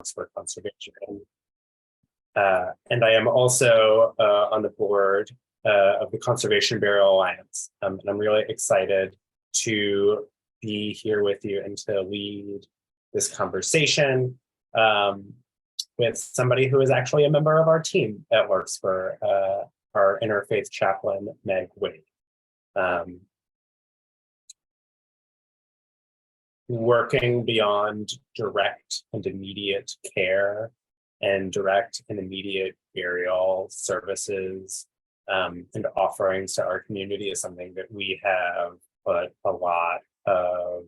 Larkspur Conservation. And I am also on the board of the Conservation Burial Alliance. And I'm really excited to be here with you and to lead this conversation with somebody who is actually a member of our team at Larkspur, our interfaith chaplain, Meg Young. Working beyond direct and immediate care and direct and immediate burial services and offerings to our community is something that we have put a lot of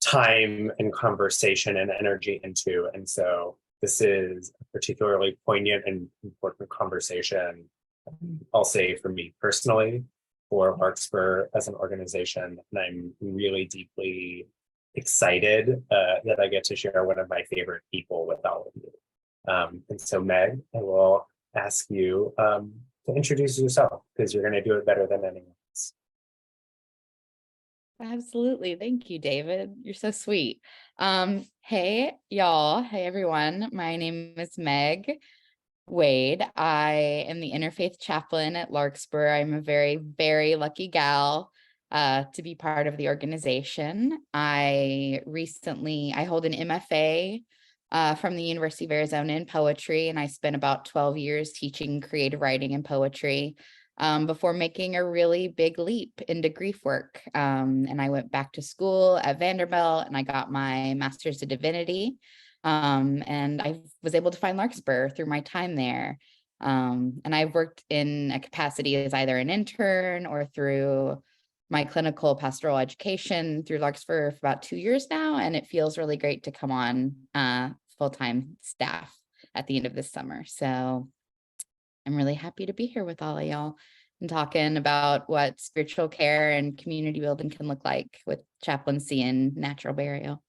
time and conversation and energy into. And so this is a particularly poignant and important conversation, I'll say, for me personally, for Larkspur as an organization. And I'm really deeply excited that I get to share one of my favorite people with all of you. And so Meg, I will ask you to introduce yourself, because you're going to do it better than anyone else. Absolutely. Thank you, David. You're so sweet. Hey, y'all. Hey, everyone. My name is Meg Wade. I am the interfaith chaplain at Larkspur. I'm a very, very lucky gal to be part of the organization. I hold an MFA from the University of Arizona in poetry, and I spent about 12 years teaching creative writing and poetry before making a really big leap into grief work. And I went back to school at Vanderbilt and I got my master's of divinity. And I was able to find Larkspur through my time there. And I've worked in a capacity as either an intern or through my clinical pastoral education through Larkspur for about 2 years now. And it feels really great to come on full-time staff at the end of this summer. So I'm really happy to be here with all of y'all and talking about what spiritual care and community building can look like with chaplaincy and natural burial.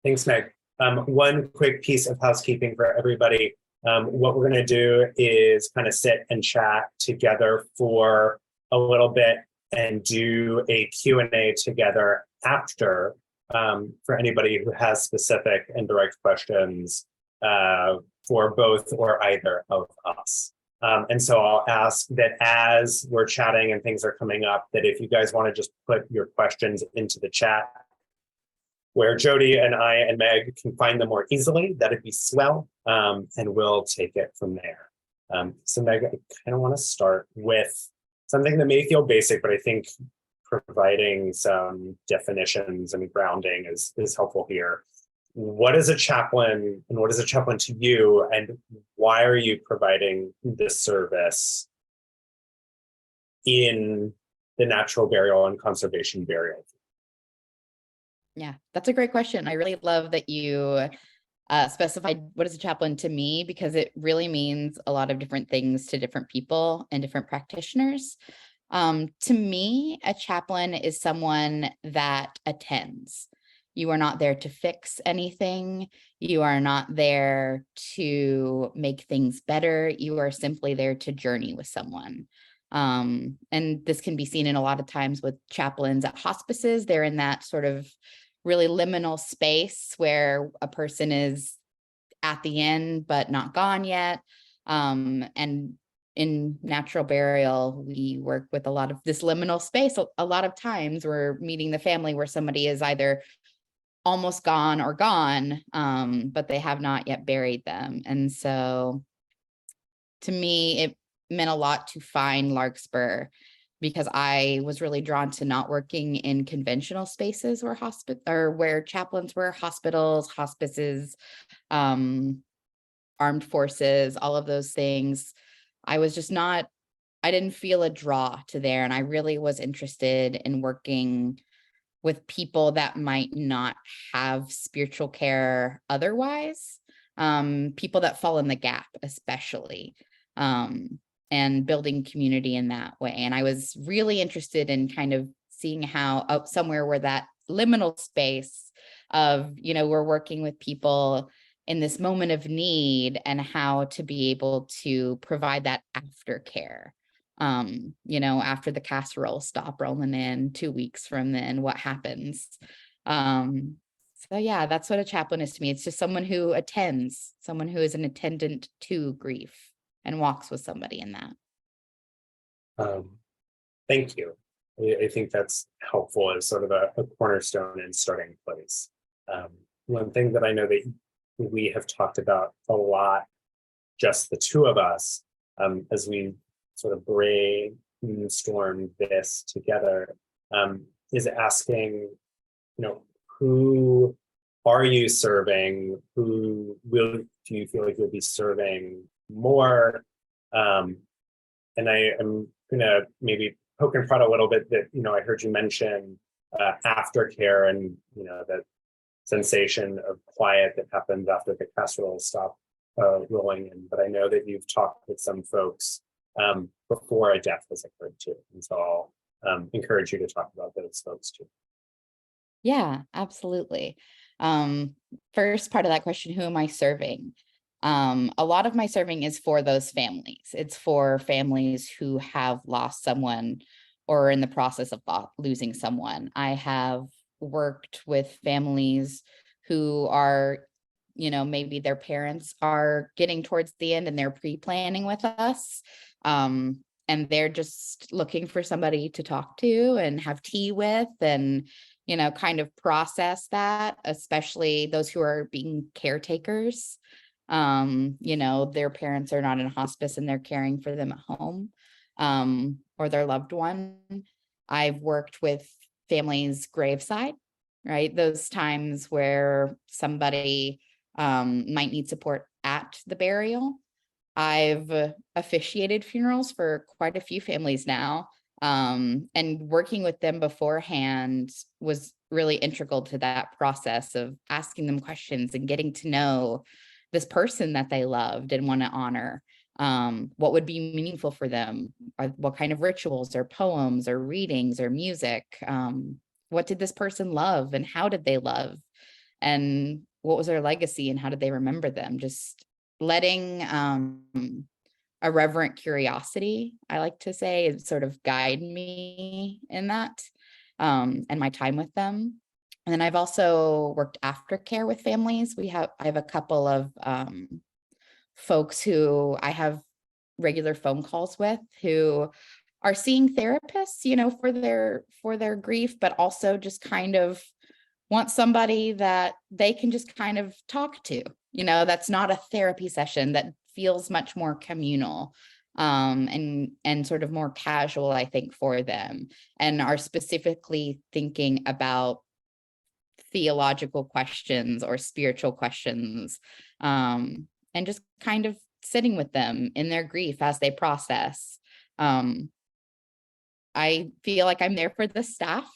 Thanks, Meg. One quick piece of housekeeping for everybody. What we're going to do is kind of sit and chat together for a little bit and do a Q&A together after for anybody who has specific and direct questions for both or either of us. And so I'll ask that as we're chatting and things are coming up, that if you guys want to just put your questions into the chat, where Jody and I and Meg can find them more easily, that'd be swell, and we'll take it from there. So Meg, I kind of want to start with something that may feel basic, but I think providing some definitions and grounding is helpful here. What is a chaplain, and what is a chaplain to you, and why are you providing this service in the natural burial and conservation burial? Yeah, that's a great question. I really love that you specified what is a chaplain to me, because it really means a lot of different things to different people and different practitioners. To me, a chaplain is someone that attends. You are not there to fix anything. You are not there to make things better. You are simply there to journey with someone. And this can be seen in a lot of times with chaplains at hospices. They're in that sort of really liminal space where a person is at the end, but not gone yet. And in natural burial, we work with a lot of this liminal space. A lot of times we're meeting the family where somebody is either almost gone or gone, but they have not yet buried them. And so to me, it meant a lot to find Larkspur, because I was really drawn to not working in conventional spaces where chaplains were, hospitals, hospices, armed forces, all of those things. I didn't feel a draw to there. And I really was interested in working with people that might not have spiritual care otherwise, people that fall in the gap, especially, and building community in that way. And I was really interested in kind of seeing how somewhere where that liminal space of, we're working with people in this moment of need and how to be able to provide that aftercare. After the casserole stop rolling in 2 weeks from then, what happens? So yeah, that's what a chaplain is to me. It's just someone who attends, someone who is an attendant to grief and walks with somebody in that. Thank you. I think that's helpful as sort of a cornerstone and starting place. One thing that I know that we have talked about a lot, just the two of us, as we sort of brainstorm this together, is asking, who are you serving? Who do you feel like you'll be serving more? And I am gonna maybe poke and prod a little bit that, I heard you mention aftercare and, that sensation of quiet that happens after the casserole stop rolling in. But I know that you've talked with some folks before a death has occurred too. And so I'll encourage you to talk about those folks too. Yeah, absolutely. First part of that question, who am I serving? A lot of my serving is for those families. It's for families who have lost someone or are in the process of losing someone. I have worked with families who are, maybe their parents are getting towards the end and they're pre-planning with us. And they're just looking for somebody to talk to and have tea with and, kind of process that, especially those who are being caretakers. Their parents are not in hospice and they're caring for them at home, or their loved one. I've worked with families graveside, right? Those times where somebody might need support at the burial. I've officiated funerals for quite a few families now. And working with them beforehand was really integral to that process of asking them questions and getting to know this person that they loved and want to honor. What would be meaningful for them? What kind of rituals or poems or readings or music? What did this person love and how did they love? And what was their legacy and how did they remember them? Just letting a reverent curiosity, I like to say, is sort of guide me in that, and my time with them. And then I've also worked aftercare with families. I have a couple of folks who I have regular phone calls with who are seeing therapists, for their grief, but also just kind of want somebody that they can just kind of talk to, that's not a therapy session, that feels much more communal, and sort of more casual, I think, for them, and are specifically thinking about theological questions or spiritual questions, and just kind of sitting with them in their grief as they process. I feel like I'm there for the staff.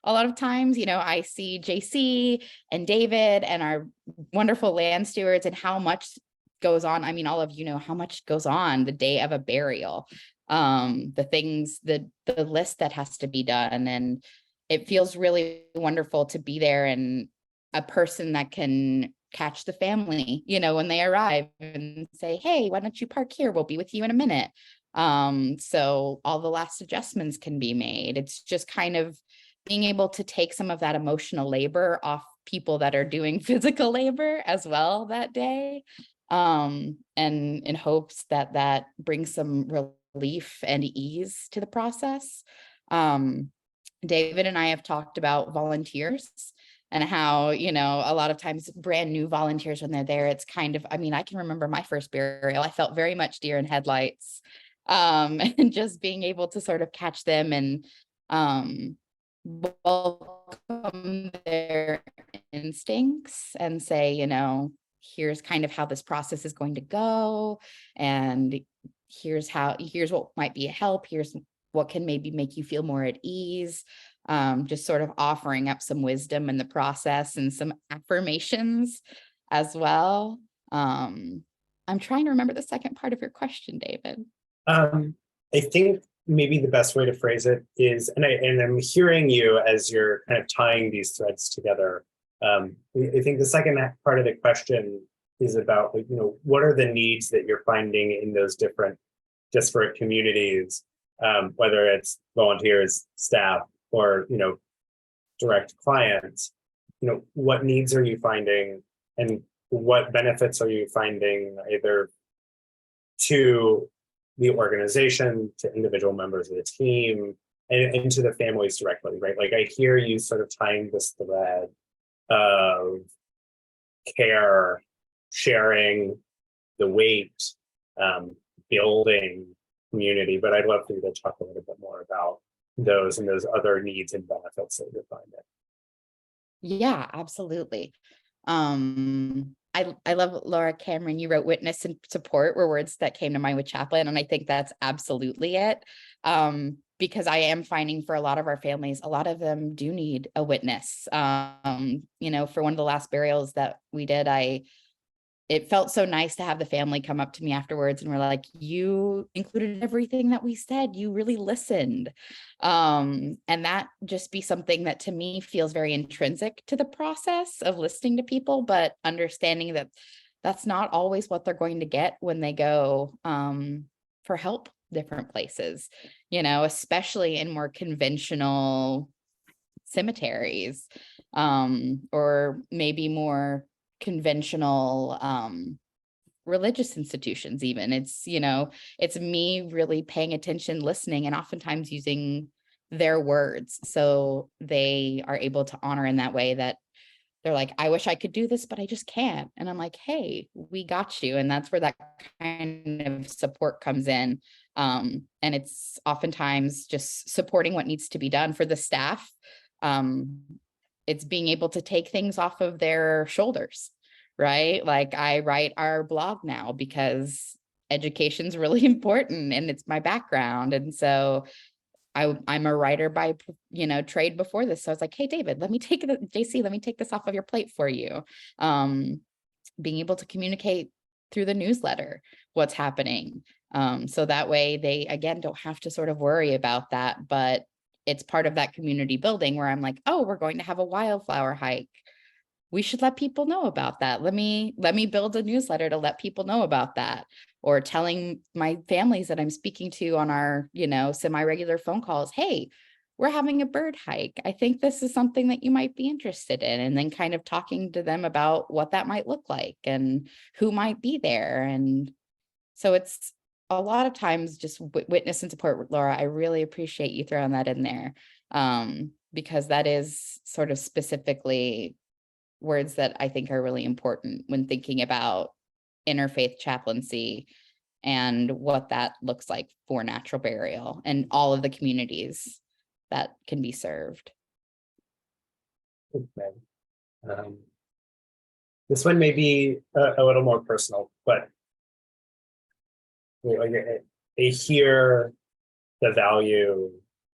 A lot of times, I see JC and David and our wonderful land stewards and how much goes on. I mean, all of you know how much goes on the day of a burial, the things, the list that has to be done. And it feels really wonderful to be there and a person that can catch the family, when they arrive and say, hey, why don't you park here? We'll be with you in a minute. So all the last adjustments can be made. It's just kind of being able to take some of that emotional labor off people that are doing physical labor as well that day. And in hopes that that brings some relief and ease to the process. David and I have talked about volunteers and how, a lot of times brand new volunteers, when they're there, it's kind of, I can remember my first burial, I felt very much deer in headlights, and just being able to sort of catch them and welcome their instincts and say, here's kind of how this process is going to go. And here's what might be a help. Here's what can maybe make you feel more at ease. Just sort of offering up some wisdom in the process and some affirmations as well. I'm trying to remember the second part of your question, David. I think maybe the best way to phrase it is, and I'm hearing you as you're kind of tying these threads together. I think the second part of the question is about, what are the needs that you're finding in those different disparate communities, whether it's volunteers, staff, or, direct clients. what needs are you finding, and what benefits are you finding, either to the organization, to individual members of the team, and to the families directly, right? Like, I hear you sort of tying this thread of care, sharing the weight, building community, but I'd love for you to talk a little bit more about those and those other needs and benefits that you're finding. Yeah, absolutely. I love, Laura Cameron, you wrote witness and support were words that came to mind with chaplain, and I think that's absolutely it. Because I am finding for a lot of our families, a lot of them do need a witness. For one of the last burials that we did, it felt so nice to have the family come up to me afterwards and were like, you included everything that we said. You really listened. And that just be something that to me feels very intrinsic to the process of listening to people, but understanding that that's not always what they're going to get when they go for help different places, especially in more conventional cemeteries, or maybe more conventional religious institutions. Even it's me really paying attention, listening, and oftentimes using their words so they are able to honor in that way that they're like, I wish I could do this, but I just can't. And I'm like, hey, we got you. And that's where that kind of support comes in. And it's oftentimes just supporting what needs to be done for the staff. It's being able to take things off of their shoulders, right? Like, I write our blog now because education's really important and it's my background. And so I'm a writer by, trade before this. So I was like, hey, David, let me take this off of your plate for you. Being able to communicate through the newsletter what's happening. So that way they, again, don't have to sort of worry about that, but it's part of that community building where I'm like, oh, we're going to have a wildflower hike. We should let people know about that. Let me build a newsletter to let people know about that. Or telling my families that I'm speaking to on our, semi-regular phone calls, hey, we're having a bird hike. I think this is something that you might be interested in. And then kind of talking to them about what that might look like and who might be there. And so it's a lot of times just witness and support. Laura, I really appreciate you throwing that in there, because that is sort of specifically words that I think are really important when thinking about interfaith chaplaincy and what that looks like for natural burial and all of the communities that can be served. Okay. This one may be a little more personal, but I hear the value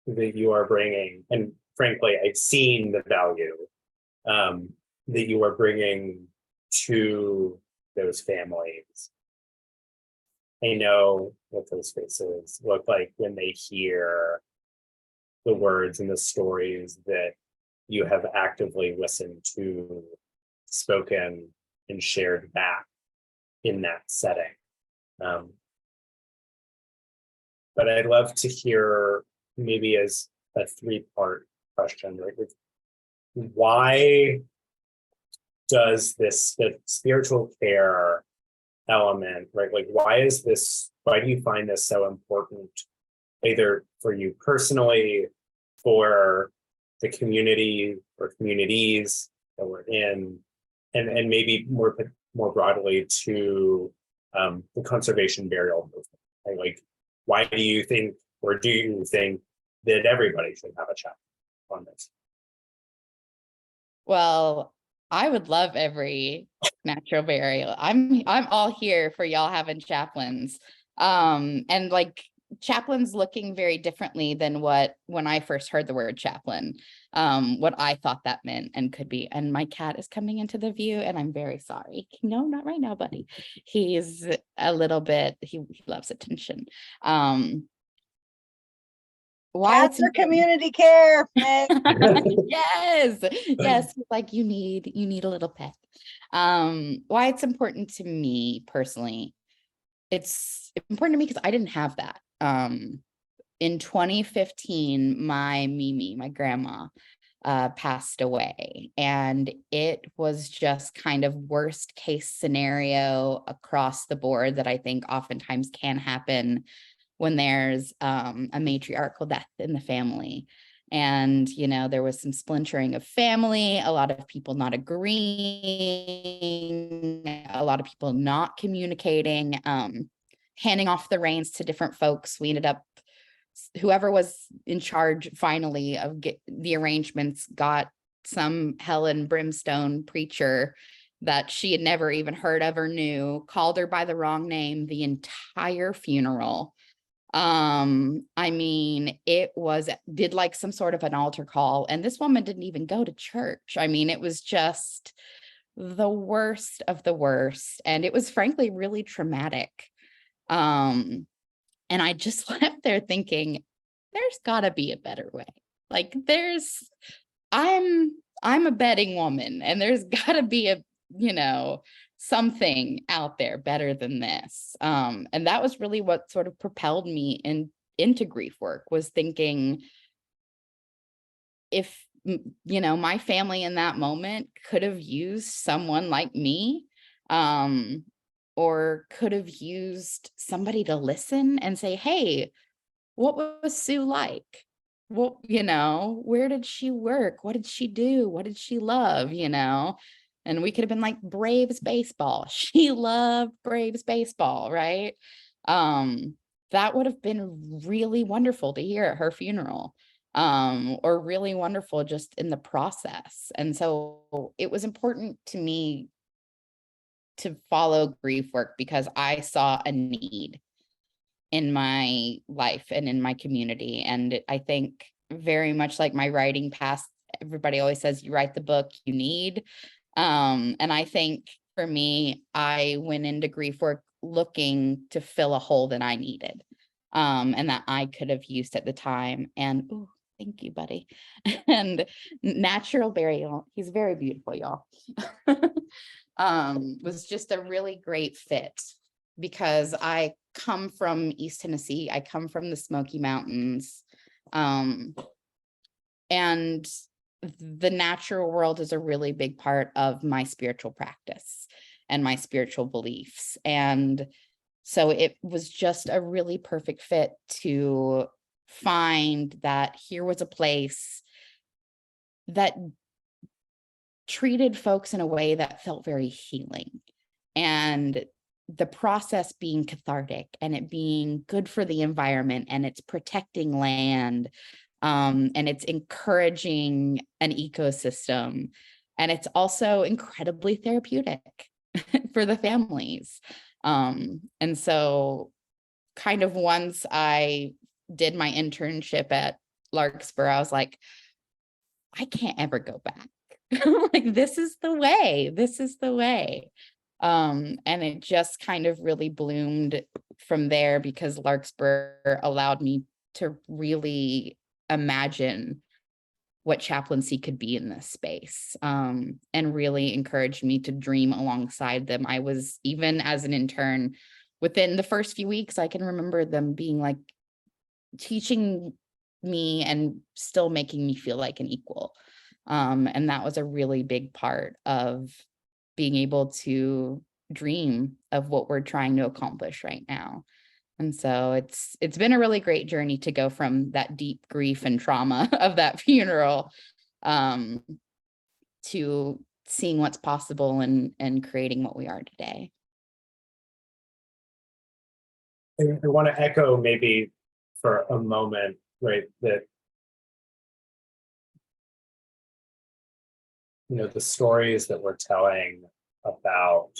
that you are bringing, and frankly, I've seen the value that you are bringing to those families. I know what those faces look like when they hear the words and the stories that you have actively listened to, spoken, and shared back in that setting. But I'd love to hear, maybe as a 3-part question, right? Why does the spiritual care element, right? Like, why do you find this so important, either for you personally, for the community or communities that we're in, and maybe more broadly to the conservation burial movement, right? Like, why do you think that everybody should have a chaplain on this? Well, I would love every natural burial. I'm all here for y'all having chaplains. And like, chaplains looking very differently than when I first heard the word chaplain, what I thought that meant and could be. And my cat is coming into the view, and I'm very sorry. No, not right now, buddy. He's a little bit, he loves attention. Cats are community care, Meg. yes, like you need a little pet. Why it's important to me personally, it's important to me because I didn't have that. In 2015, my Mimi, my grandma, passed away. And it was just kind of worst case scenario across the board that I think oftentimes can happen when there's a matriarchal death in the family. And, you know, there was some splintering of family, a lot of people not agreeing, a lot of people not communicating, handing off the reins to different folks. We ended up, whoever was in charge finally of the arrangements got some hell and brimstone preacher that she had never even heard of or knew, called her by the wrong name the entire funeral. I mean, did like some sort of an altar call, and this woman didn't even go to church. I mean, it was just the worst of the worst. And it was frankly really traumatic. And I just left there thinking, there's gotta be a better way. Like I'm a betting woman, and there's gotta be something out there better than this. And that was really what sort of propelled me into grief work, was thinking, if my family in that moment could have used someone like me, or could have used somebody to listen and say, hey, what was Sue like? Well, where did she work? What did she do? What did she love? And we could have been like Braves baseball. She loved Braves baseball, right? That would have been really wonderful to hear at her funeral, or really wonderful just in the process. And so it was important to me to follow grief work because I saw a need in my life and in my community. And I think very much like my writing past, everybody always says you write the book you need. And I think for me, I went into grief work looking to fill a hole that I needed, and that I could have used at the time. And ooh, thank you, buddy. And natural burial, he's very beautiful, y'all. Was just a really great fit because I come from East Tennessee. I come from the Smoky Mountains. And the natural world is a really big part of my spiritual practice and my spiritual beliefs. And so it was just a really perfect fit to find that here was a place that treated folks in a way that felt very healing, and the process being cathartic, and it being good for the environment, and it's protecting land, and it's encouraging an ecosystem, and it's also incredibly therapeutic for the families. And so kind of once I did my internship at Larkspur, I was like, I can't ever go back. Like, this is the way. And it just kind of really bloomed from there because Larkspur allowed me to really imagine what chaplaincy could be in this space, and really encouraged me to dream alongside them. I was, even as an intern, within the first few weeks, I can remember them being like teaching me and still making me feel like an equal. And that was a really big part of being able to dream of what we're trying to accomplish right now. And so it's been a really great journey to go from that deep grief and trauma of that funeral, to seeing what's possible and creating what we are today. I want to echo maybe for a moment, right, that the stories that we're telling about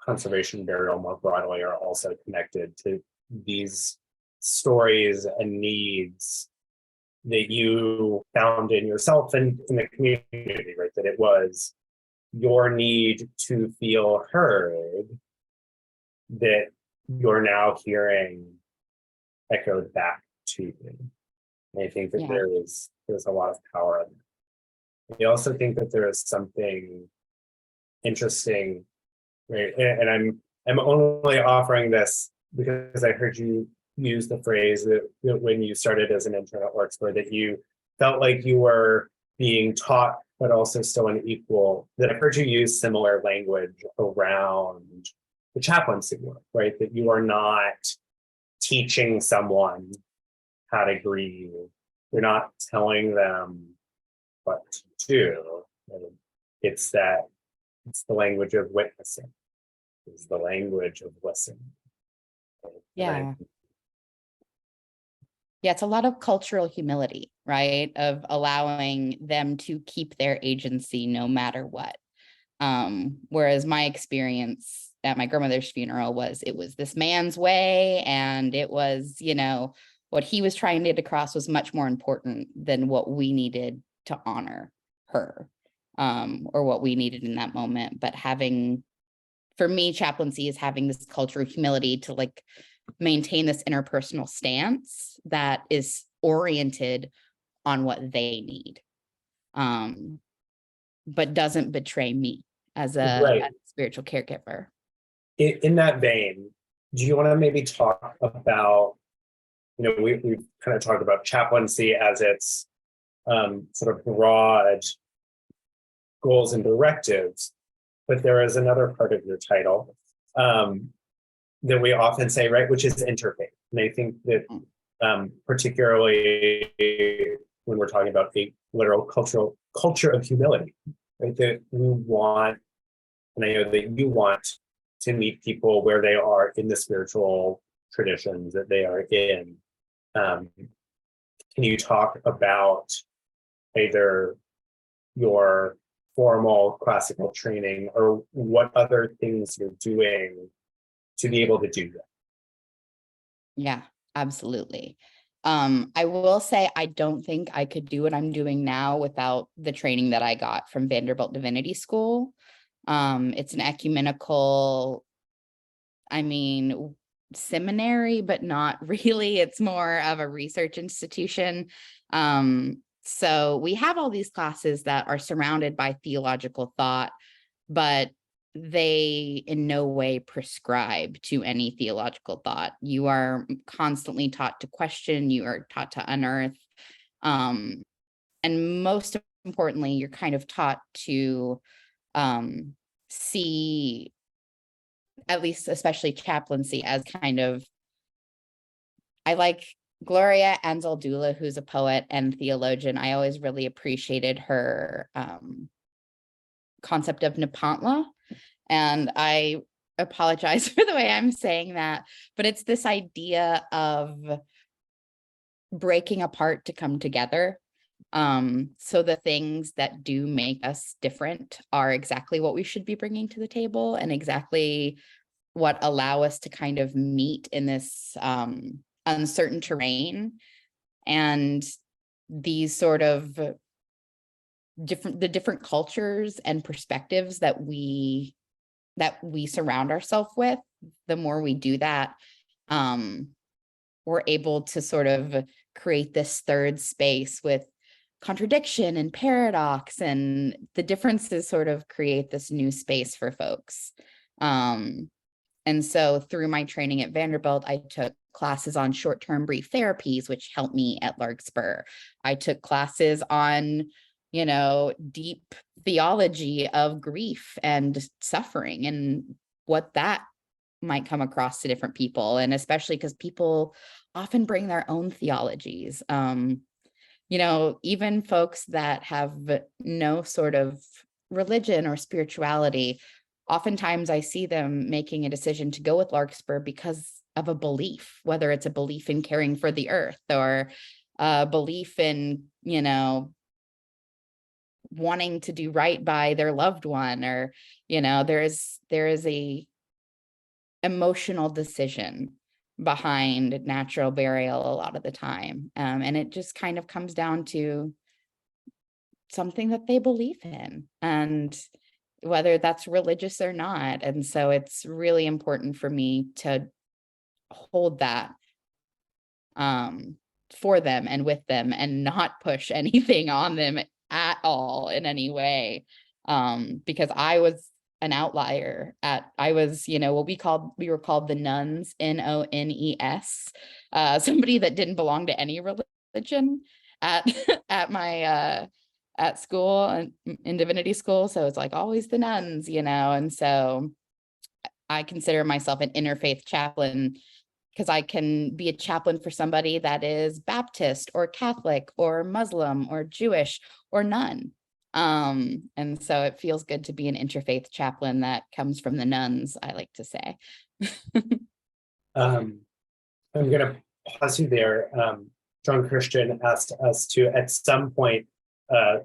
conservation burial more broadly are also connected to these stories and needs that you found in yourself and in the community, right? That it was your need to feel heard that you're now hearing echoed back to you. And I think that there's a lot of power in that. I also think that there is something interesting, right? And I'm only offering this because I heard you use the phrase that when you started as an intern at Larkspur, that you felt like you were being taught, but also still an equal, that I've heard you use similar language around the chaplaincy work, right? That you are not teaching someone how to grieve. You're not telling them what to do. It's the language of witnessing. It's the language of listening. Yeah. Yeah, it's a lot of cultural humility, right? Of allowing them to keep their agency no matter what. Whereas my experience at my grandmother's funeral was, it was this man's way, and it was, what he was trying to get across was much more important than what we needed to honor her, or what we needed in that moment. But for me, chaplaincy is having this cultural humility to maintain this interpersonal stance that is oriented on what they need, but doesn't betray me as a spiritual caregiver. In that vein, do you want to maybe talk about, we've kind of talked about chaplaincy as its sort of broad goals and directives, but there is another part of your title that we often say, right, which is interfaith. And I think that particularly when we're talking about a literal culture of humility, right, that we want, and I know that you want to meet people where they are in the spiritual traditions that they are in. Can you talk about either your formal classical training or what other things you're doing to be able to do that? Yeah, absolutely. I will say, I don't think I could do what I'm doing now without the training that I got from Vanderbilt Divinity School. It's an ecumenical, seminary, but not really. It's more of a research institution. So we have all these classes that are surrounded by theological thought, but they in no way prescribe to any theological thought. You are constantly taught to question, you are taught to unearth. And most importantly, you're kind of taught to see, at least especially chaplaincy, as kind of, I like Gloria Anzaldúa, who's a poet and theologian. I always really appreciated her concept of Nepantla. And I apologize for the way I'm saying that, but it's this idea of breaking apart to come together. So the things that do make us different are exactly what we should be bringing to the table, and exactly what allow us to kind of meet in this uncertain terrain. And these sort of different cultures and perspectives that we surround ourselves with, the more we do that, we're able to sort of create this third space with contradiction and paradox, and the differences sort of create this new space for folks. And so through my training at Vanderbilt, I took classes on short-term brief therapies, which helped me at Larkspur. I took classes on, deep theology of grief and suffering and what that might come across to different people. And especially because people often bring their own theologies. Even folks that have no sort of religion or spirituality, oftentimes I see them making a decision to go with Larkspur because of a belief, whether it's a belief in caring for the earth or a belief in, wanting to do right by their loved one, or, there is a emotional decision behind natural burial a lot of the time. And it just kind of comes down to something that they believe in, and whether that's religious or not. And so it's really important for me to hold that for them and with them, and not push anything on them at all in any way. Because I was an outlier I was, what we were called the nuns, NONES, somebody that didn't belong to any religion. at at my at school and in divinity school. So it's like always the nuns, and so I consider myself an interfaith chaplain because I can be a chaplain for somebody that is Baptist or Catholic or Muslim or Jewish or none. And so it feels good to be an interfaith chaplain that comes from the nuns, I like to say. I'm going to pause you there. John Christian asked us to, at some point,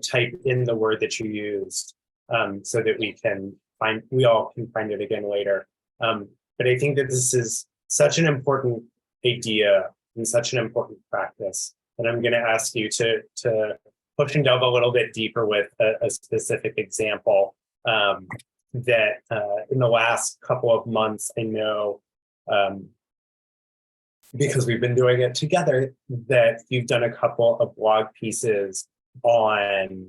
type in the word that you used so that we all can find it again later. But I think that this is such an important idea and such an important practice that I'm going to ask you to push and delve a little bit deeper with a specific example that in the last couple of months, I know, because we've been doing it together, that you've done a couple of blog pieces on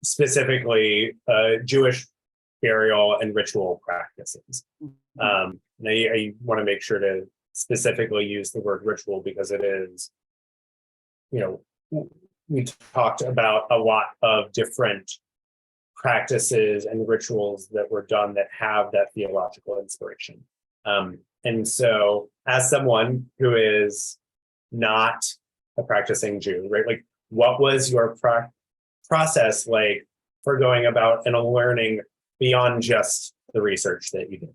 specifically Jewish burial and ritual practices. And I want to make sure to specifically use the word ritual because it is, we talked about a lot of different practices and rituals that were done that have that theological inspiration. And so as someone who is not a practicing Jew, right? Like, what was your process like for going about and learning beyond just the research that you did?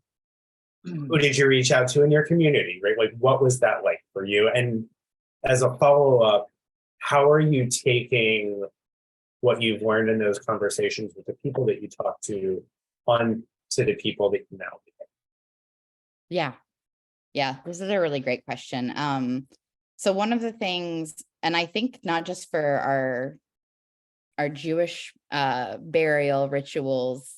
Who did you reach out to in your community, right? Like, what was that like for you? And as a follow-up, how are you taking what you've learned in those conversations with the people that you talk to on to the people that you now meet? Yeah, this is a really great question. So one of the things, and I think not just for our Jewish burial rituals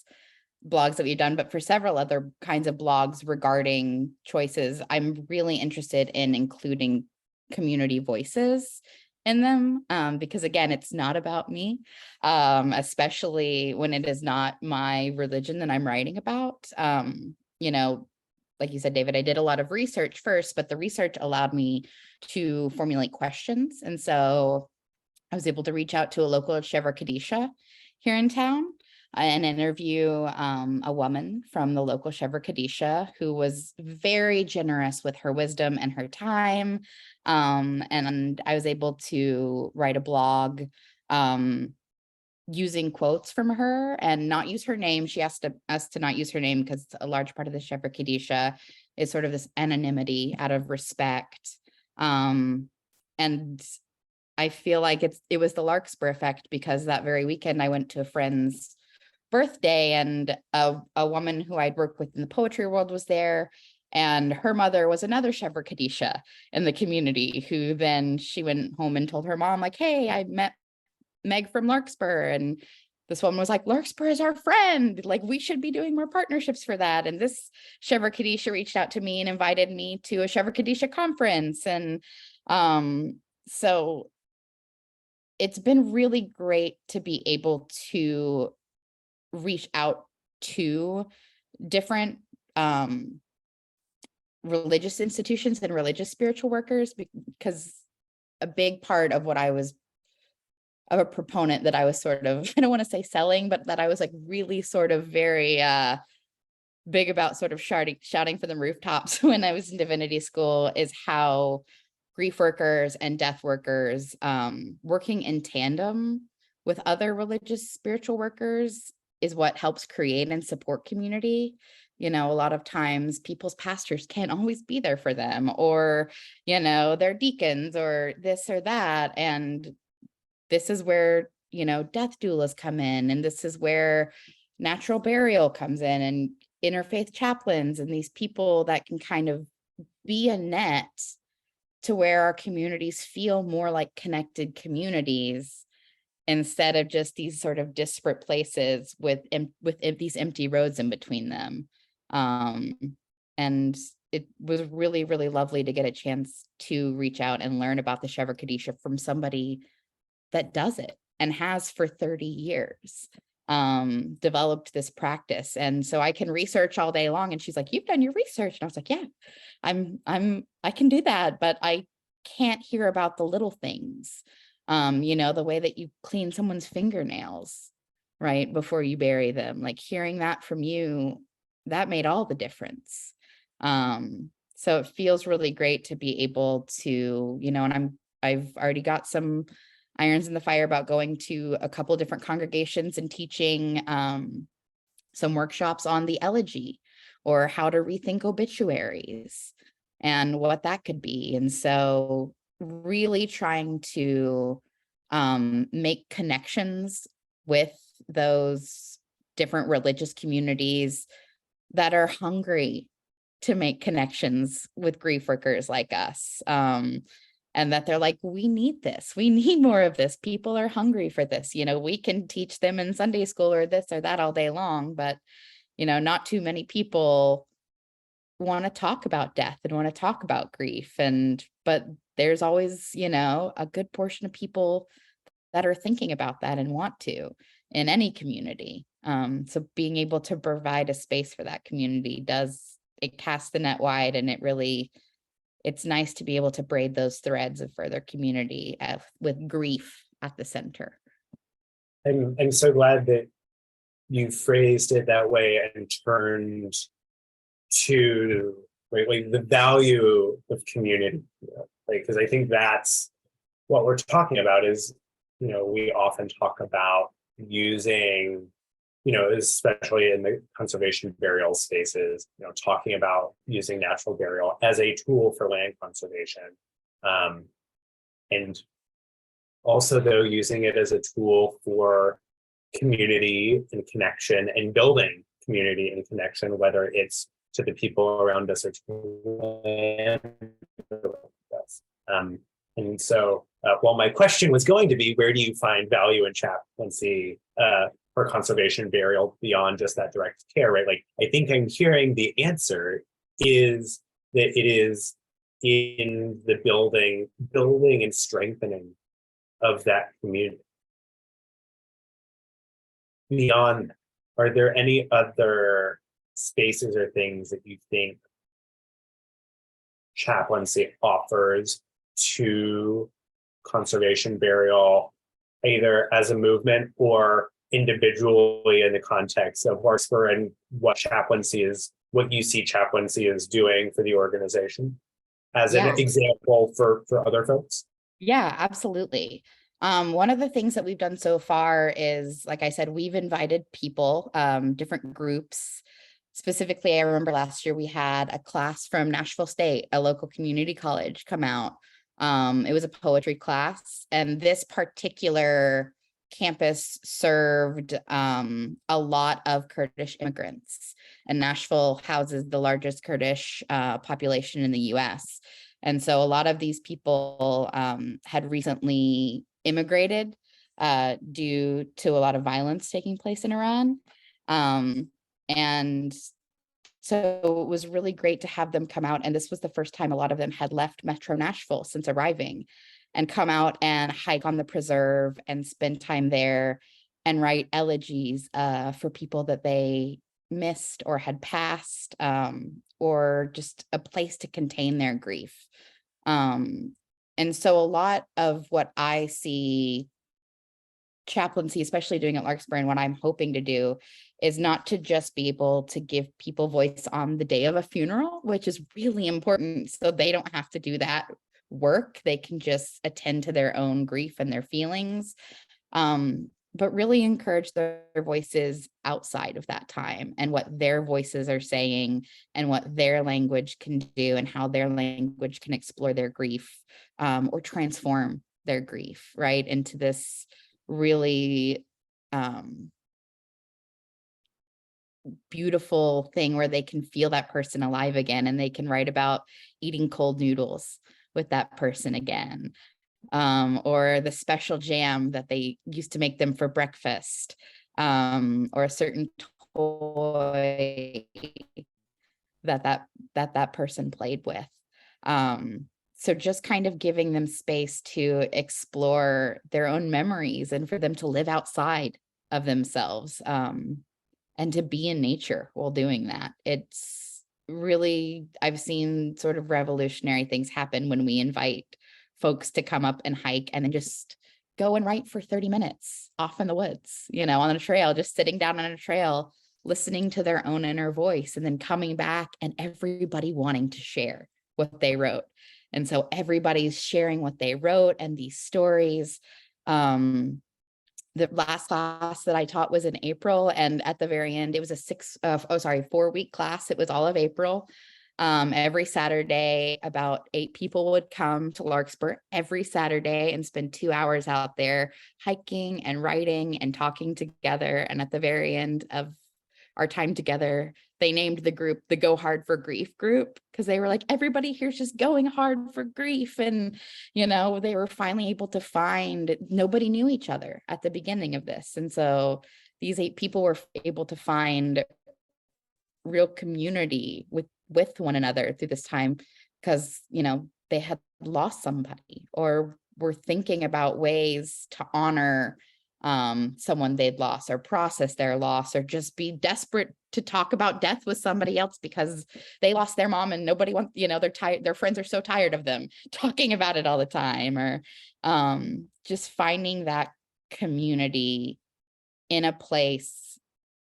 blogs that we've done, but for several other kinds of blogs regarding choices, I'm really interested in including community voices in them, because again, it's not about me, especially when it is not my religion that I'm writing about. Like you said, David, I did a lot of research first, but the research allowed me to formulate questions. And so I was able to reach out to a local Shever Kadisha here in town and interview a woman from the local Shever Kadisha who was very generous with her wisdom and her time. And I was able to write a blog using quotes from her and not use her name. She asked us to not use her name because a large part of the Shever Kadisha is sort of this anonymity out of respect. And I feel like it was the Larkspur effect because that very weekend I went to a friend's birthday and a woman who I'd worked with in the poetry world was there. And her mother was another Shever Kadisha in the community who then she went home and told her mom, like, hey, I met Meg from Larkspur. And this woman was like, Larkspur is our friend. Like, we should be doing more partnerships for that. And this Shever Kadisha reached out to me and invited me to a Shever Kadisha conference. And so it's been really great to be able to reach out to different religious institutions and religious spiritual workers, because a big part of what I was of a proponent that I was sort of, I don't want to say selling, but that I was like really sort of very big about sort of shouting from the rooftops when I was in divinity school is how grief workers and death workers working in tandem with other religious spiritual workers is what helps create and support community. A lot of times people's pastors can't always be there for them, or, their deacons or this or that. And this is where, death doulas come in. And this is where natural burial comes in, and interfaith chaplains and these people that can kind of be a net to where our communities feel more like connected communities instead of just these sort of disparate places with these empty roads in between them. And it was really, really lovely to get a chance to reach out and learn about the Shever Kadisha from somebody that does it and has for 30 years developed this practice. And so I can research all day long. And she's like, you've done your research. And I was like, yeah, I can do that. But I can't hear about the little things. The way that you clean someone's fingernails, right, before you bury them, like hearing that from you, that made all the difference. So it feels really great to be able to, and I've already got some irons in the fire about going to a couple different congregations and teaching some workshops on the elegy or how to rethink obituaries and what that could be. And so really trying to make connections with those different religious communities that are hungry to make connections with grief workers like us. And that they're like, we need this. We need more of this. People are hungry for this. We can teach them in Sunday school or this or that all day long, but, not too many people want to talk about death and want to talk about grief. But there's always, a good portion of people that are thinking about that and want to in any community. So being able to provide a space for that community it casts the net wide, and it's nice to be able to braid those threads of further community with grief at the center. I'm so glad that you phrased it that way and turned to like the value of community, because I think that's what we're talking about is, we often talk about using, especially in the conservation burial spaces, talking about using natural burial as a tool for land conservation. And also, though, using it as a tool for community and connection and building community and connection, whether it's to the people around us or to the land. And so, well, my question was going to be, where do you find value in chaplaincy for conservation burial beyond just that direct care, right? Like, I think I'm hearing the answer is that it is in the building and strengthening of that community. Beyond that, are there any other spaces or things that you think chaplaincy offers to conservation burial, either as a movement or individually in the context of Larkspur and what you see chaplaincy is doing for the organization as an example for other folks? Yeah, absolutely. One of the things that we've done so far is, like I said, we've invited people, different groups. Specifically, I remember last year we had a class from Nashville State, a local community college, come out. It was a poetry class, and this particular campus served a lot of Kurdish immigrants, and Nashville houses the largest Kurdish population in the US. And so a lot of these people had recently immigrated due to a lot of violence taking place in Iran. And so it was really great to have them come out. And this was the first time a lot of them had left Metro Nashville since arriving, and come out and hike on the preserve and spend time there and write elegies for people that they missed or had passed, or just a place to contain their grief. And so a lot of what I see chaplaincy, especially doing at Larkspur, and what I'm hoping to do is not to just be able to give people voice on the day of a funeral, which is really important, so they don't have to do that work. They can just attend to their own grief and their feelings, but really encourage their voices outside of that time and what their voices are saying and what their language can do and how their language can explore their grief, or transform their grief, right, into this really beautiful thing where they can feel that person alive again, and they can write about eating cold noodles with that person again, or the special jam that they used to make them for breakfast, or a certain toy that person played with. So just kind of giving them space to explore their own memories and for them to live outside of themselves, and to be in nature while doing that. It's really, I've seen sort of revolutionary things happen when we invite folks to come up and hike and then just go and write for 30 minutes off in the woods, on a trail, just sitting down on a trail, listening to their own inner voice, and then coming back and everybody wanting to share what they wrote. And so everybody's sharing what they wrote and these stories. The last class that I taught was in April, and at the very end, it was a 4-week class. It was all of April. Every Saturday, about 8 people would come to Larkspur every Saturday and spend 2 hours out there hiking and writing and talking together. And at the very end of our time together, they named the group the Go Hard for Grief group, because they were like, everybody here's just going hard for grief. And, they were finally able to find, nobody knew each other at the beginning of this. And so these 8 people were able to find real community with one another through this time, because, they had lost somebody or were thinking about ways to honor someone they'd lost or process their loss, or just be desperate to talk about death with somebody else because they lost their mom and nobody wants, they're tired, their friends are so tired of them talking about it all the time, or just finding that community in a place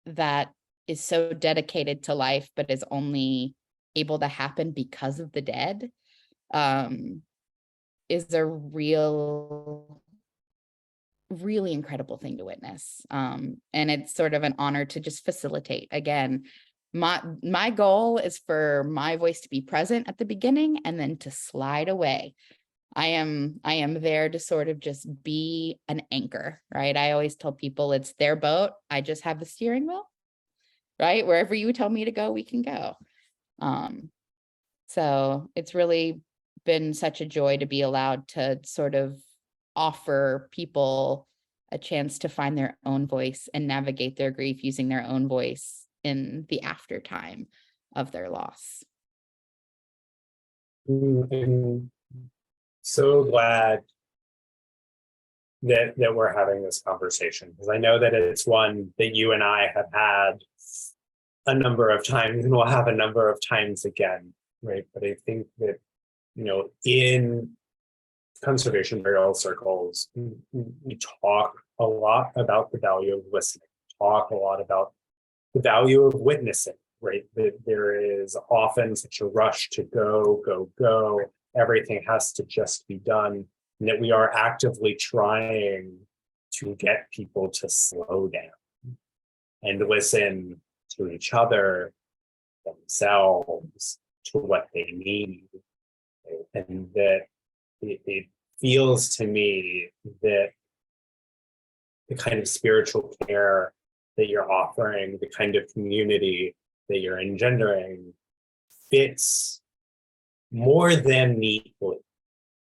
that is so dedicated to life, but is only able to happen because of the dead, is a really incredible thing to witness. And it's sort of an honor to just facilitate. Again, my goal is for my voice to be present at the beginning and then to slide away. I am there to sort of just be an anchor, right? I always tell people it's their boat. I just have the steering wheel, right? Wherever you tell me to go, we can go. So it's really been such a joy to be allowed to sort of offer people a chance to find their own voice and navigate their grief using their own voice in the after time of their loss. I'm so glad that we're having this conversation, because I know that it's one that you and I have had a number of times and we'll have a number of times again, right? But I think that, in conservation burial circles, we talk a lot about the value of listening, talk a lot about the value of witnessing, right? That there is often such a rush to go. Everything has to just be done, and that we are actively trying to get people to slow down and listen to each other, themselves, to what they need. And that it feels to me that the kind of spiritual care that you're offering, the kind of community that you're engendering, fits more than neatly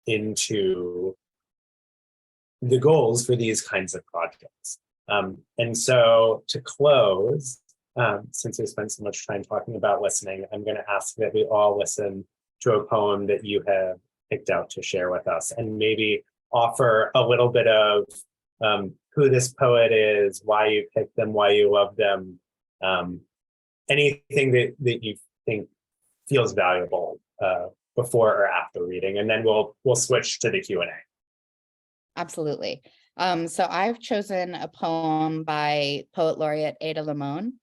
into the goals for these kinds of projects. And so to close, since we spent so much time talking about listening, I'm going to ask that we all listen to a poem that you have picked out to share with us, and maybe offer a little bit of who this poet is, why you picked them, why you love them, anything that you think feels valuable before or after reading, and then we'll switch to the Q&A. Absolutely. So I've chosen a poem by poet laureate Ada Limon.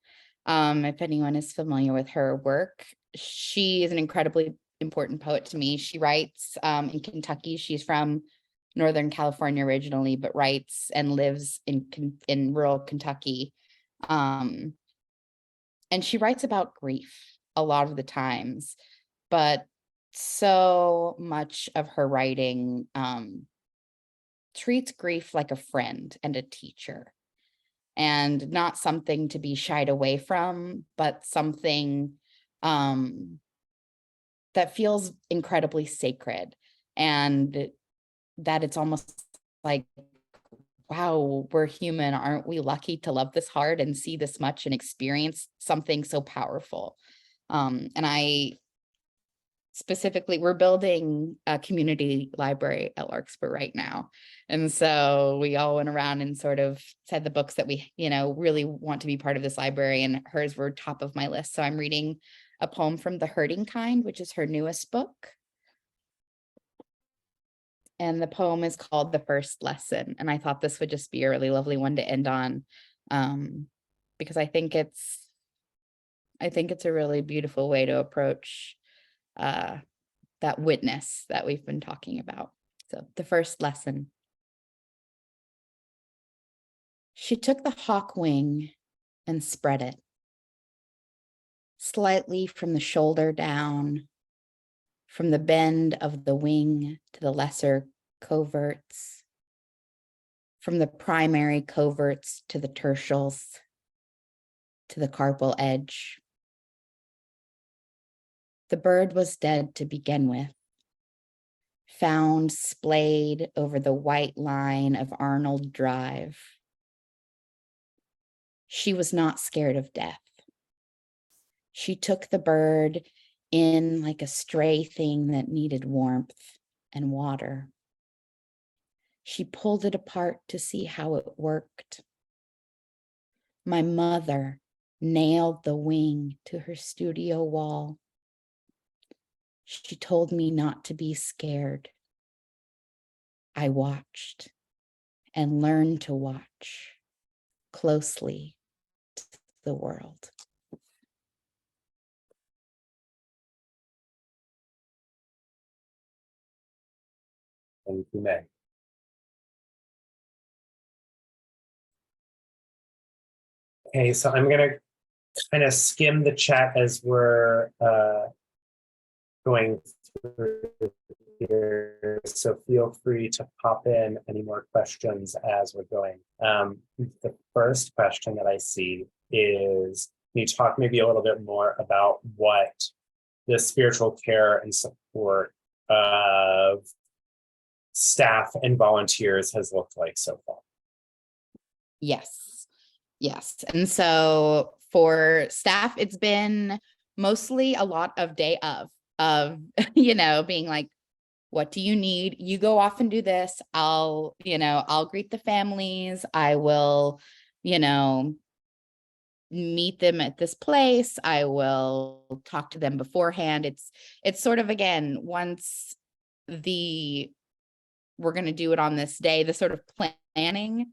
If anyone is familiar with her work, she is an incredibly important poet to me. She writes in Kentucky. She's from Northern California originally, but writes and lives in rural Kentucky. And she writes about grief a lot of the times, but so much of her writing treats grief like a friend and a teacher, and not something to be shied away from, but something that feels incredibly sacred, and that it's almost like, wow, we're human. Aren't we lucky to love this hard and see this much and experience something so powerful? And I specifically, we're building a community library at Larkspur right now. And so we all went around and sort of said the books that we, really want to be part of this library, and hers were top of my list. So I'm reading a poem from The Hurting Kind, which is her newest book. And the poem is called The First Lesson. And I thought this would just be a really lovely one to end on, because I think it's a really beautiful way to approach that witness that we've been talking about. So the first lesson. She took the hawk wing and spread it slightly from the shoulder down, from the bend of the wing to the lesser coverts, from the primary coverts to the tertials, to the carpal edge. The bird was dead to begin with, found splayed over the white line of Arnold Drive. She was not scared of death. She took the bird in like a stray thing that needed warmth and water. She pulled it apart to see how it worked. My mother nailed the wing to her studio wall. She told me not to be scared. I watched and learned to watch closely to the world. Thank you, Meg. Okay, so I'm going to kind of skim the chat as we're going through here. So feel free to pop in any more questions as we're going. The first question that I see is, can you talk maybe a little bit more about what the spiritual care and support of staff and volunteers has looked like so far? Yes. And so for staff, it's been mostly a lot of day of, being like, what do you need? You go off and do this. I'll greet the families. I will, meet them at this place. I will talk to them beforehand. It's sort of, again, once we're going to do it on this day, the sort of planning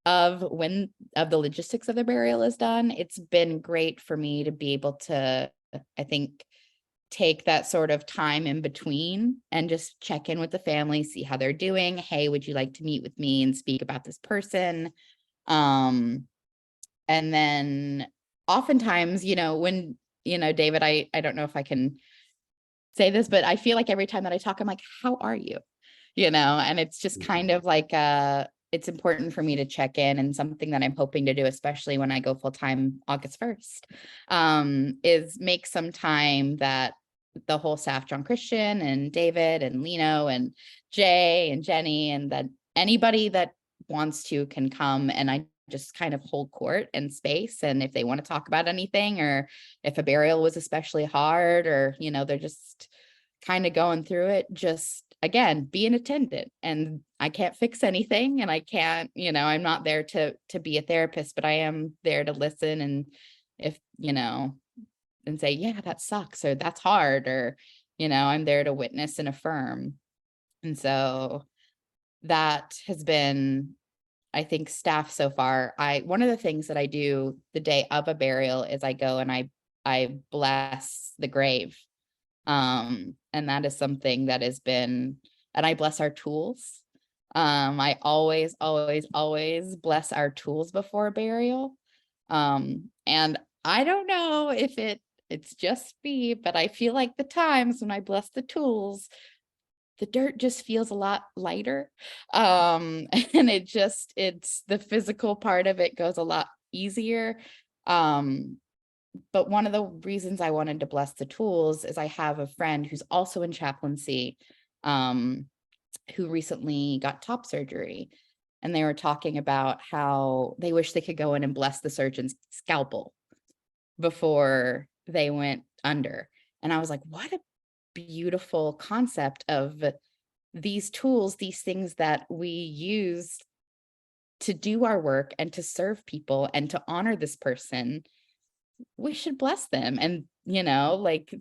of the logistics of the burial is done. It's been great for me to be able to, I think, take that sort of time in between and just check in with the family, see how they're doing. Hey, would you like to meet with me and speak about this person? And then oftentimes, when, David, I don't know if I can say this, but I feel like every time that I talk, I'm like, how are you? And it's just kind of like, it's important for me to check in, and something that I'm hoping to do, especially when I go full time August 1st, is make some time that the whole staff, John Christian and David and Lino and Jay and Jenny, and that anybody that wants to can come, and I just kind of hold court and space. And if they want to talk about anything, or if a burial was especially hard, or, they're just kind of going through it, just again, be an attendant. And I can't fix anything, and I can't, I'm not there to be a therapist, but I am there to listen. And if, and say, yeah, that sucks, or that's hard, or, I'm there to witness and affirm. And so that has been, I think, staff so far. One of the things that I do the day of a burial is I go and I bless the grave. And that is something that has been, and I bless our tools. I always bless our tools before a burial. And I don't know if it's just me, but I feel like the times when I bless the tools, the dirt just feels a lot lighter. And it's the physical part of it goes a lot easier. But one of the reasons I wanted to bless the tools is I have a friend who's also in chaplaincy, who recently got top surgery. And they were talking about how they wish they could go in and bless the surgeon's scalpel before they went under. And I was like, what a beautiful concept of these tools, these things that we use to do our work and to serve people and to honor this person. We should bless them and,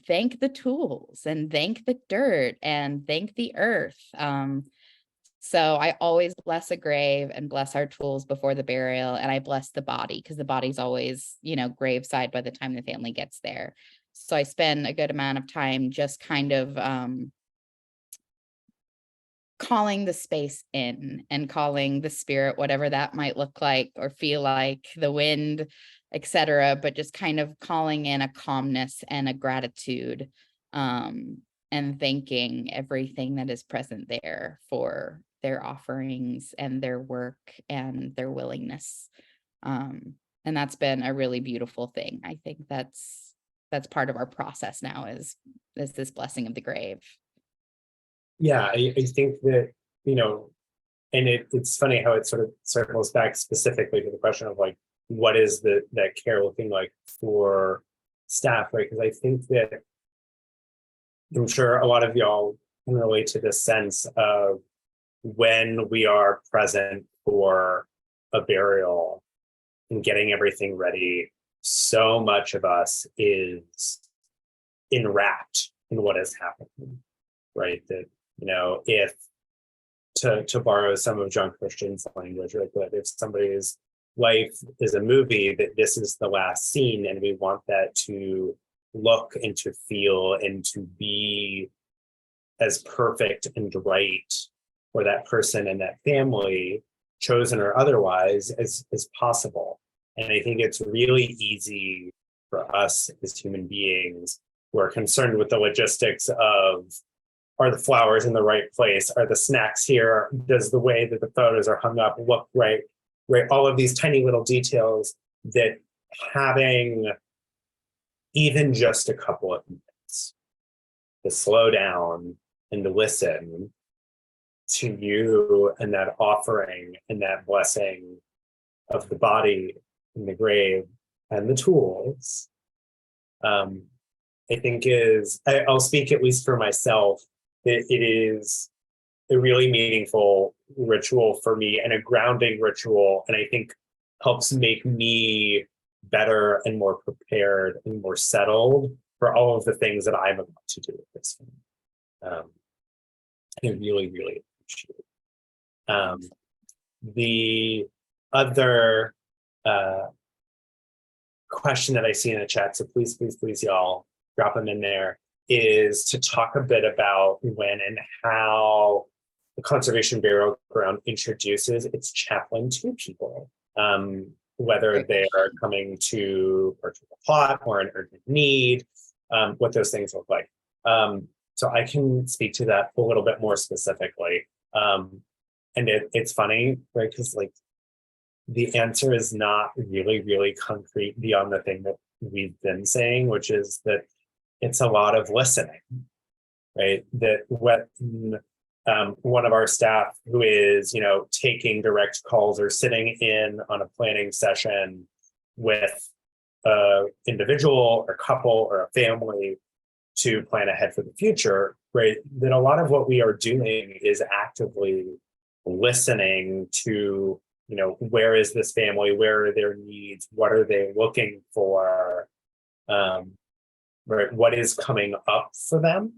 thank the tools and thank the dirt and thank the earth. So I always bless a grave and bless our tools before the burial. And I bless the body because the body's always, graveside by the time the family gets there. So I spend a good amount of time just kind of calling the space in and calling the spirit, whatever that might look like or feel like, the wind, etc. But just kind of calling in a calmness and a gratitude, and thanking everything that is present there for their offerings and their work and their willingness. And that's been a really beautiful thing. I think that's part of our process now is this blessing of the grave. Yeah, I think that, and it's funny how it sort of circles back specifically to the question of like, what is that care looking like for staff, right? Because I think that I'm sure a lot of y'all can relate to this sense of when we are present for a burial and getting everything ready, so much of us is enwrapped in what is happening, right? That, if to borrow some of John Christian's language, right, that if somebody's life is a movie, that this is the last scene, and we want that to look and to feel and to be as perfect and right for that person and that family, chosen or otherwise, as possible. And I think it's really easy for us as human beings who are concerned with the logistics of, are the flowers in the right place? Are the snacks here? Does the way that the photos are hung up look right? Right, all of these tiny little details, that having even just a couple of minutes to slow down and to listen to you and that offering and that blessing of the body and the grave and the tools, I think I'll speak at least for myself, it is a really meaningful ritual for me and a grounding ritual. And I think helps make me better and more prepared and more settled for all of the things that I'm about to do with this one. I really, really appreciate it. The other question that I see in the chat, so please, y'all drop them in there, is to talk a bit about when and how the Conservation Burial Ground introduces its chaplain to people, whether they are coming to purchase a plot or an urgent need, what those things look like. So I can speak to that a little bit more specifically. And it's funny, right? Because like the answer is not really, really concrete beyond the thing that we've been saying, which is that it's a lot of listening, right? That when one of our staff who is, taking direct calls or sitting in on a planning session with an individual or couple or a family to plan ahead for the future, right? That a lot of what we are doing is actively listening to, where is this family? Where are their needs? What are they looking for? Right? What is coming up for them?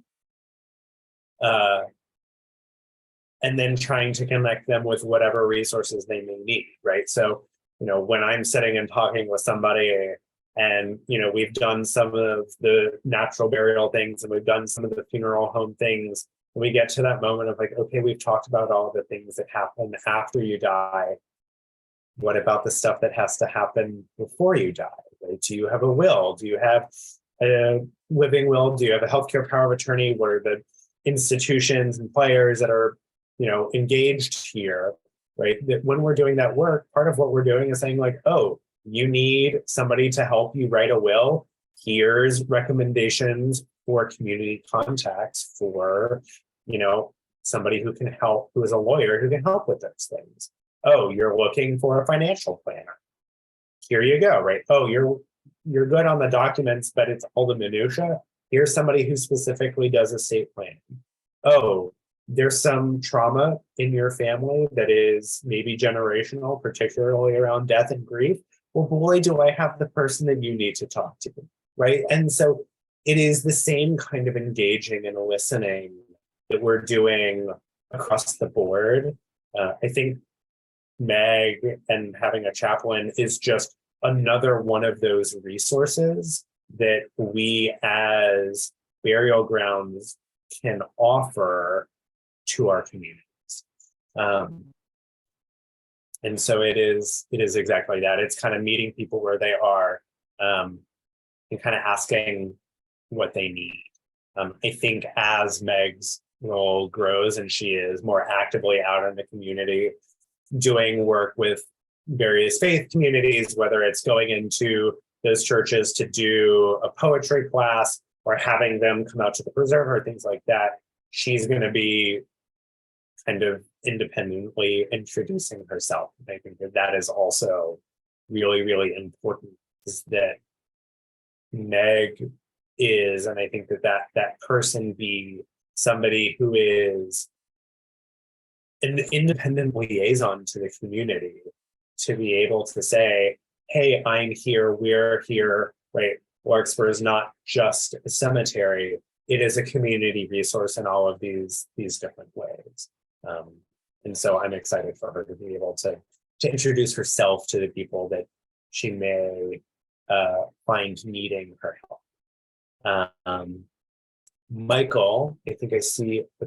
And then trying to connect them with whatever resources they may need, right? So, when I'm sitting and talking with somebody and, we've done some of the natural burial things and we've done some of the funeral home things, and we get to that moment of like, okay, we've talked about all the things that happen after you die. What about the stuff that has to happen before you die? Right? Do you have a will? Do you have a living will? Do you have a healthcare power of attorney? What are the institutions and players that are, engaged here, right? That when we're doing that work, part of what we're doing is saying like, oh, you need somebody to help you write a will. Here's recommendations for community contacts for, somebody who can help, who is a lawyer who can help with those things. Oh, you're looking for a financial planner. Here you go, right? Oh, you're good on the documents, but it's all the minutia. Here's somebody who specifically does estate planning. Oh, there's some trauma in your family that is maybe generational, particularly around death and grief. Well, boy, do I have the person that you need to talk to, right? And so it is the same kind of engaging and listening that we're doing across the board. I think Meg and having a chaplain is just another one of those resources that we as burial grounds can offer to our communities. And so it is exactly that. It's kind of meeting people where they are, and kind of asking what they need. I think as Meg's role grows and she is more actively out in the community, doing work with various faith communities, whether it's going into those churches to do a poetry class or having them come out to the preserve, things like that, she's going to be kind of independently introducing herself. I think that is also really, really important, is that Meg is, and I think that person be somebody who is an independent liaison to the community, to be able to say, hey, I'm here, we're here, right? Larkspur is not just a cemetery, it is a community resource in all of these different ways. And so I'm excited for her to be able to introduce herself to the people that she may find needing her help. Michael, I think I see a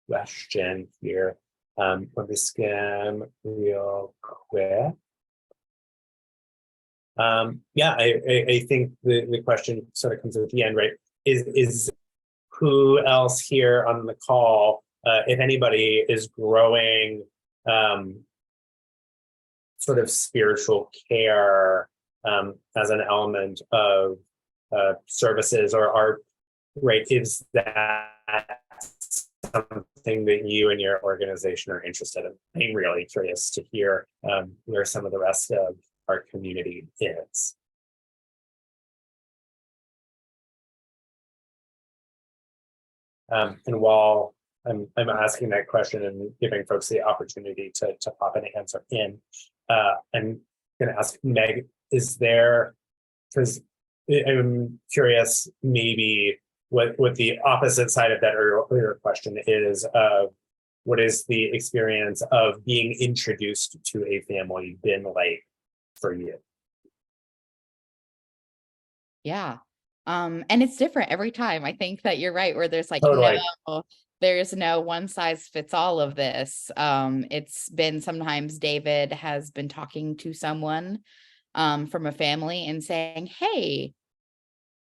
question here. Let me scan real quick. Yeah, I think the question sort of comes at the end, right? Is who else here on the call, if anybody is growing sort of spiritual care as an element of services or art, right? Is that something that you and your organization are interested in? I'm really curious to hear where some of the rest of our community is. And while I'm asking that question and giving folks the opportunity to pop an answer in, I'm going to ask Meg, is there, because I'm curious maybe what the opposite side of that earlier question is, what is the experience of being introduced to a family been like for you? Yeah. And it's different every time. I think that you're right, where there's like, Totally. no, there's no one size fits all of this. It's been sometimes David has been talking to someone from a family and saying, hey,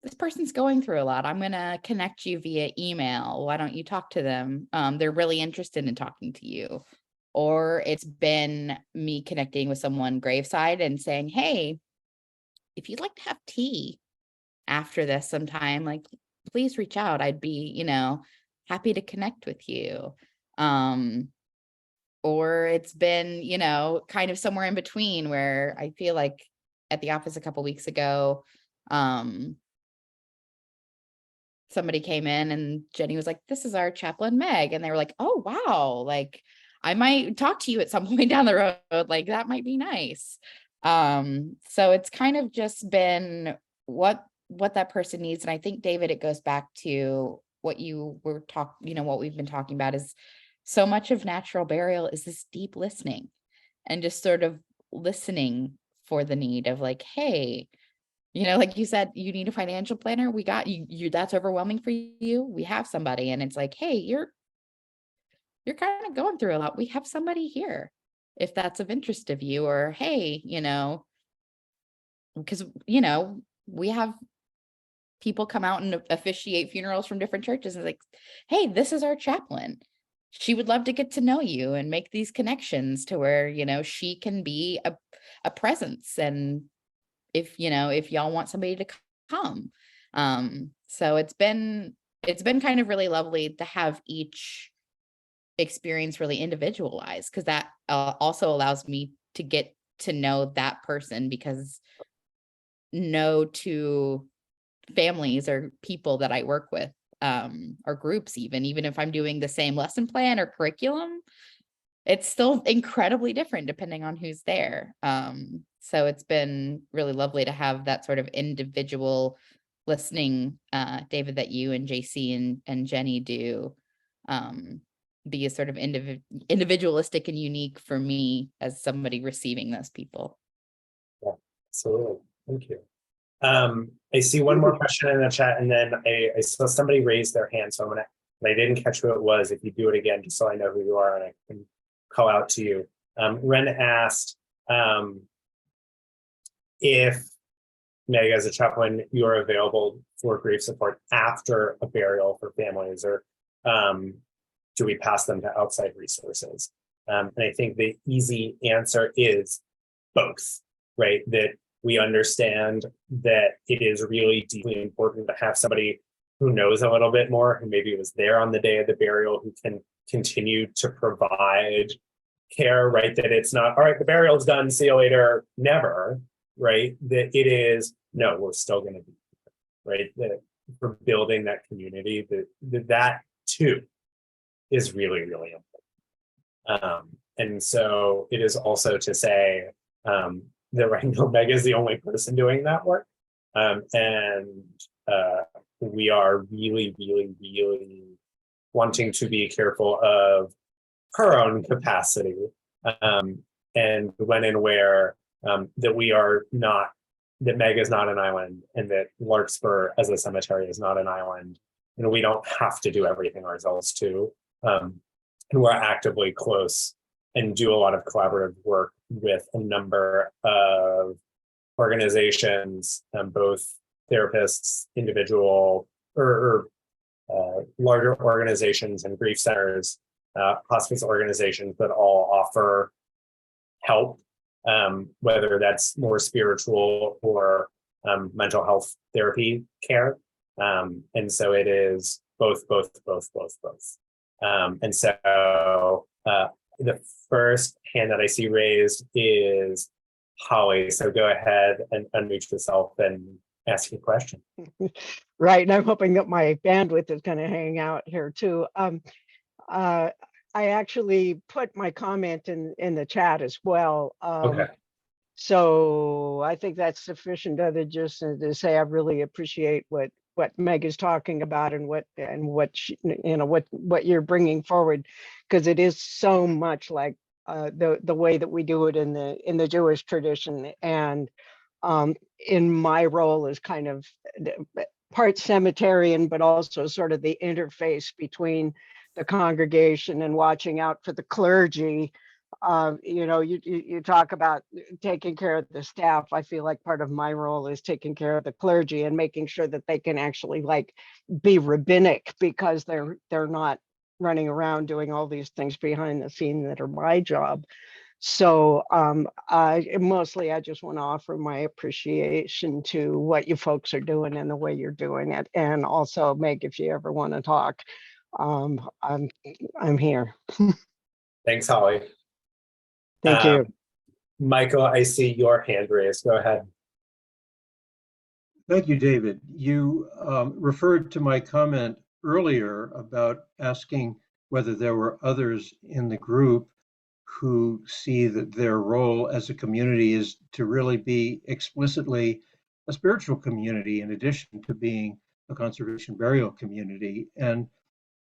this person's going through a lot. I'm going to connect you via email. Why don't you talk to them? They're really interested in talking to you. Or it's been me connecting with someone graveside and saying, hey, if you'd like to have tea after this sometime, like, please reach out. I'd be, happy to connect with you. Or it's been, kind of somewhere in between, where I feel like at the office a couple weeks ago, somebody came in and Jenny was like, this is our chaplain Meg. And they were like, oh, wow. Like, I might talk to you at some point down the road. Like, that might be nice. So it's kind of just been what that person needs. And I think, David, it goes back to what you were what we've been talking about, is so much of natural burial is this deep listening and just sort of listening for the need of like, hey, like you said, you need a financial planner. We got you. That's overwhelming for you. We have somebody. And it's like, hey, you're kind of going through a lot. We have somebody here, if that's of interest of you. Or, hey, because, we have people come out and officiate funerals from different churches, and like, hey, this is our chaplain. She would love to get to know you and make these connections to where, she can be a presence. And if y'all want somebody to come. So it's been kind of really lovely to have each experience really individualized, because that also allows me to get to know that person, because no two families or people that I work with, or groups, even if I'm doing the same lesson plan or curriculum, it's still incredibly different depending on who's there. So it's been really lovely to have that sort of individual listening, David, that you and JC and Jenny do. be as sort of individualistic and unique for me as somebody receiving those people. Yeah, absolutely. Thank you. I see one more question in the chat, and then I saw somebody raise their hand, so I didn't catch who it was. If you do it again, just so I know who you are and I can call out to you. Ren asked if, Meg, as a chaplain, you're available for grief support after a burial for families, or do we pass them to outside resources? And I think the easy answer is both, right? That we understand that it is really deeply important to have somebody who knows a little bit more, who maybe was there on the day of the burial, who can continue to provide care, right? That it's not, all right, the burial's done, see you later, never, right? That it is, no, we're still going to be, right? That for building that community, that too is really, really important. And so it is also to say that right now Meg is the only person doing that work. And we are really, really, really wanting to be careful of her own capacity and when and where that we are not, that Meg is not an island, and that Larkspur as a cemetery is not an island, and we don't have to do everything ourselves too. And we're actively close and do a lot of collaborative work with a number of organizations, both therapists, individual or larger organizations and grief centers, hospice organizations that all offer help, whether that's more spiritual or mental health therapy care. And so it is both. And so the first hand that I see raised is Holly. So go ahead and unmute yourself and ask your question. Right, and I'm hoping that my bandwidth is going to hang out here too. I actually put my comment in the chat as well. Okay. So I think that's sufficient other just to say I really appreciate what Meg is talking about and what she, what you're bringing forward, because it is so much like the way that we do it in the Jewish tradition. And in my role as kind of part cemeterian, but also sort of the interface between the congregation and watching out for the clergy. You talk about taking care of the staff. I feel like part of my role is taking care of the clergy and making sure that they can actually like be rabbinic, because they're not running around doing all these things behind the scene that are my job. So I just want to offer my appreciation to what you folks are doing and the way you're doing it. And also, Meg, if you ever want to talk, I'm here. Thanks, Holly. Thank you. Michael, I see your hand raised. Go ahead. Thank you, David. You referred to my comment earlier about asking whether there were others in the group who see that their role as a community is to really be explicitly a spiritual community in addition to being a conservation burial community. And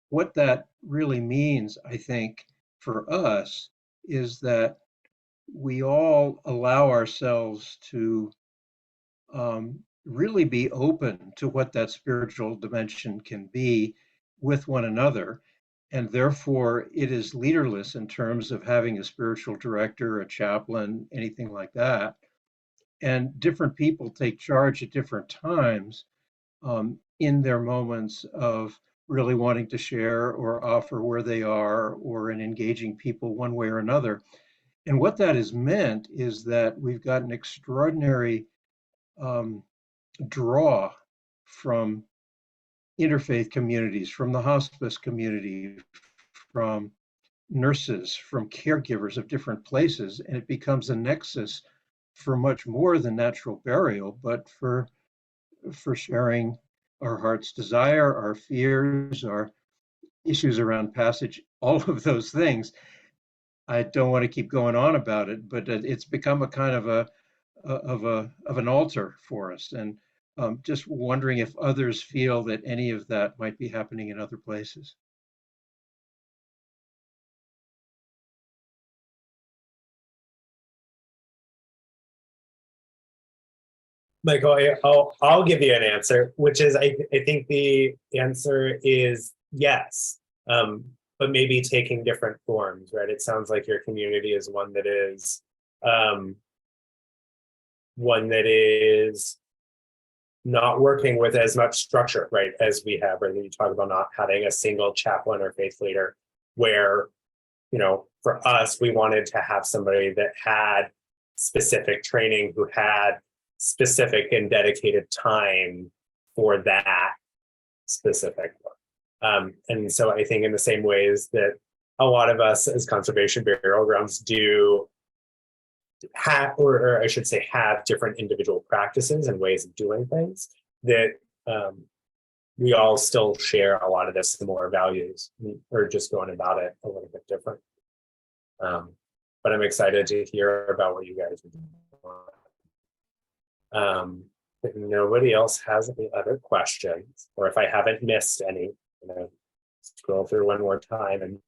what that really means, I think, for us is that we all allow ourselves to really be open to what that spiritual dimension can be with one another. And therefore, it is leaderless in terms of having a spiritual director, a chaplain, anything like that. And different people take charge at different times in their moments of really wanting to share or offer where they are, or in engaging people one way or another. And what that has meant is that we've got an extraordinary draw from interfaith communities, from the hospice community, from nurses, from caregivers of different places, and it becomes a nexus for much more than natural burial, but for sharing our heart's desire, our fears, our issues around passage, all of those things. I don't want to keep going on about it, but it's become a kind of an altar for us. And just wondering if others feel that any of that might be happening in other places. Michael, I'll give you an answer, which is I think the answer is yes, but maybe taking different forms, right? It sounds like your community is one that is not working with as much structure, right, as we have, right? You talk about not having a single chaplain or faith leader, where, you know, for us, we wanted to have somebody that had specific training, who had specific and dedicated time for that specific work. And so I think in the same ways that a lot of us as conservation burial grounds do have, or I should say have different individual practices and ways of doing things, that we all still share a lot of the similar values, or just going about it a little bit different. But I'm excited to hear about what you guys are doing. If nobody else has any other questions, or if I haven't missed any, I'm gonna scroll through one more time and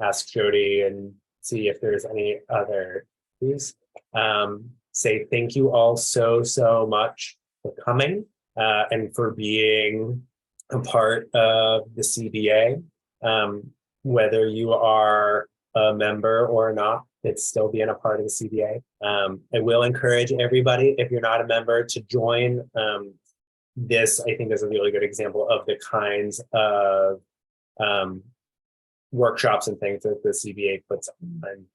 ask Jody and see if there's any other. Please say thank you all so much for coming and for being a part of the CBA. Whether you are a member or not, it's still being a part of the CBA. I will encourage everybody, if you're not a member, to join. This, I think, is a really good example of the kinds of workshops and things that the CBA puts on.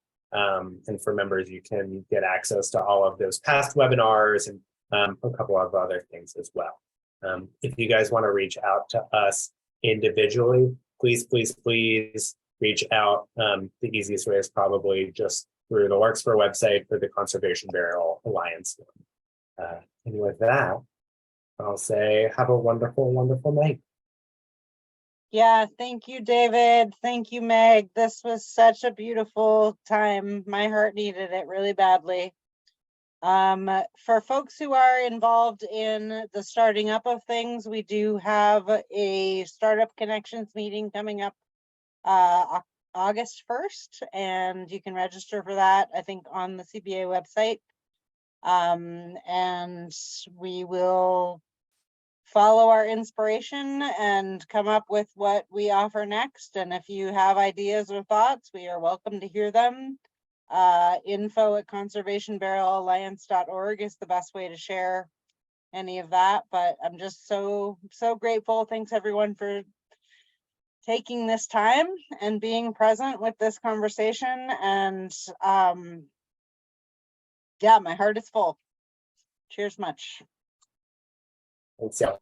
And for members, you can get access to all of those past webinars and a couple of other things as well. If you guys want to reach out to us individually, please reach out. The easiest way is probably just through the Larkspur website or the Conservation Burial Alliance. And with that, I'll say have a wonderful night. Yeah, thank you, David. Thank you, Meg. This was such a beautiful time. My heart needed it really badly. For folks who are involved in the starting up of things, we do have a Startup Connections meeting coming up August 1st, and you can register for that, I think, on the CBA website. And we will follow our inspiration and come up with what we offer next. And if you have ideas or thoughts, we are welcome to hear them. info@conservationburialalliance.org is the best way to share any of that. But I'm just so grateful. Thanks everyone for taking this time and being present with this conversation. And yeah, my heart is full. Cheers much. Thanks, y'all.